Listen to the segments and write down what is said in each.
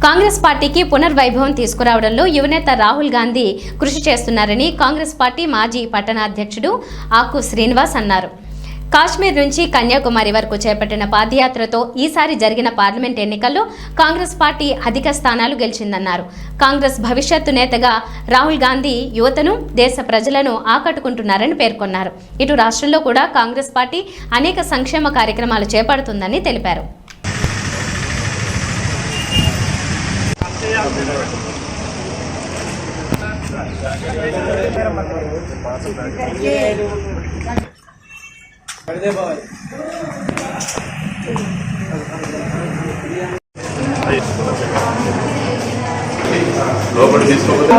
కాంగ్రెస్ పార్టీకి పునర్వైభవం తీసుకురావడంలో యువనేత రాహుల్ గాంధీ కృషి చేస్తున్నారని కాంగ్రెస్ పార్టీ మాజీ పట్టణాధ్యక్షుడు ఆకు శ్రీనివాస్ అన్నారు. కాశ్మీర్ నుంచి కన్యాకుమారి వరకు చేపట్టిన పాదయాత్రతో ఈసారి జరిగిన పార్లమెంట్ ఎన్నికల్లో కాంగ్రెస్ పార్టీ అధిక స్థానాలు గెలిచిందన్నారు. కాంగ్రెస్ భవిష్యత్తు నేతగా రాహుల్ గాంధీ యువతను, దేశ ప్రజలను ఆకట్టుకుంటున్నారని పేర్కొన్నారు. ఇటు రాష్ట్రంలో కూడా కాంగ్రెస్ పార్టీ అనేక సంక్షేమ కార్యక్రమాలు చేపడుతుందని తెలిపారు. లోపల తీసుకోకపోతే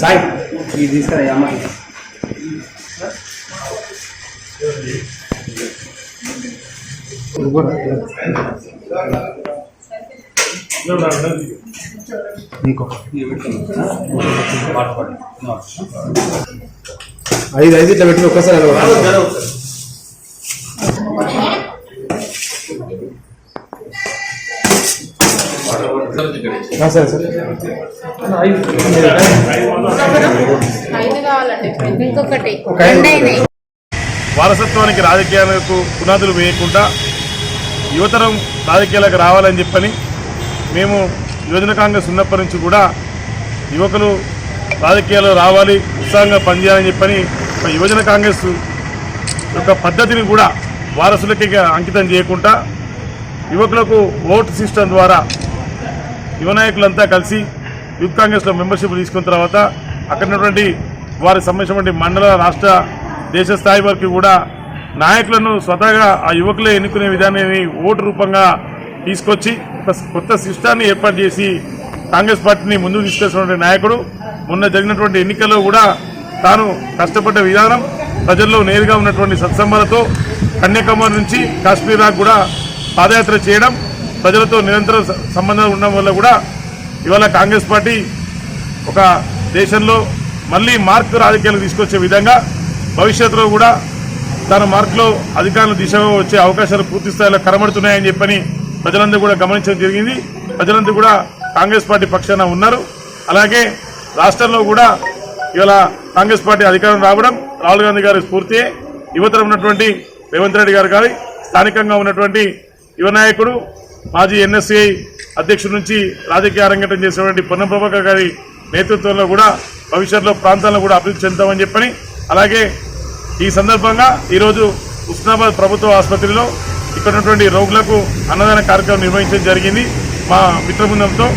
సాయి ఇది తీసుకురా అమ్మాయి ఐదు ఐదు ఇట్లా పెట్టి ఒక్కసారి సరే సరే వారసత్వానికి రాజకీయాలకు పునాదులు వేయకుండా యువతరం రాజకీయాలకు రావాలని చెప్పని మేము యువజన కాంగ్రెస్ ఉన్నప్పటి నుంచి కూడా యువకులు రాజకీయాల్లో రావాలి, ఉత్సాహంగా పనిచేయాలని చెప్పని యువజన కాంగ్రెస్ యొక్క పద్ధతిని కూడా వారసులకి అంకితం చేయకుండా యువకులకు ఓటు సిస్టమ్ ద్వారా యువ నాయకులంతా కలిసి యూత్ కాంగ్రెస్లో మెంబర్షిప్ తీసుకున్న తర్వాత అక్కడ ఉన్నటువంటి వారికి సంబంధించినటువంటి మండల, రాష్ట్ర, దేశ స్థాయి వరకు కూడా నాయకులను స్వతహాగా ఆ యువకులే ఎన్నుకునే విధానాన్ని ఓటు రూపంగా తీసుకొచ్చి ఒక కొత్త సిస్టాన్ని ఏర్పాటు చేసి కాంగ్రెస్ పార్టీని ముందుకు తీసుకొచ్చినటువంటి నాయకుడు. మొన్న జరిగినటువంటి ఎన్నికల్లో కూడా తాను కష్టపడ్డ విధానం, ప్రజల్లో నేరుగా ఉన్నటువంటి సత్సంబాలతో కన్యాకుమారి నుంచి కాశ్మీర్ దాకా కూడా పాదయాత్ర చేయడం, ప్రజలతో నిరంతర సంబంధాలు ఉండడం వల్ల కూడా ఇవాళ కాంగ్రెస్ పార్టీ ఒక దేశంలో మళ్ళీ మార్క్ రాజకీయాలు తీసుకొచ్చే విధంగా భవిష్యత్తులో కూడా తన మార్కులో అధికారుల దిశగా వచ్చే అవకాశాలు పూర్తి స్థాయిలో కనబడుతున్నాయని చెప్పని ప్రజలందరూ కూడా గమనించడం జరిగింది. ప్రజలందరూ కూడా కాంగ్రెస్ పార్టీ పక్షాన ఉన్నారు. అలాగే రాష్ట్రంలో కూడా ఇవాళ కాంగ్రెస్ పార్టీ అధికారం రావడం రాహుల్ గాంధీ గారి స్ఫూర్తియే. యువతరం ఉన్నటువంటి రేవంత్ రెడ్డి గారు కానీ, స్థానికంగా ఉన్నటువంటి యువ నాయకుడు మాజీ ఎన్ఎస్సీఐ అధ్యక్షుడి నుంచి రాజకీయ అరంగేట్రం చేసినటువంటి పొన్నం ప్రభాకర్ గారి నేతృత్వంలో కూడా భవిష్యత్తులో ప్రాంతాలను కూడా అభివృద్ధి చెందుతామని చెప్పని, అలాగే ఈ సందర్భంగా ఈరోజు ఉస్నాబాద్ ప్రభుత్వ ఆసుపత్రిలో ఇక్కడ ఉన్నటువంటి రోగులకు అన్నదాన కార్యక్రమం నిర్వహించడం జరిగింది మా మిత్ర బృందంతో.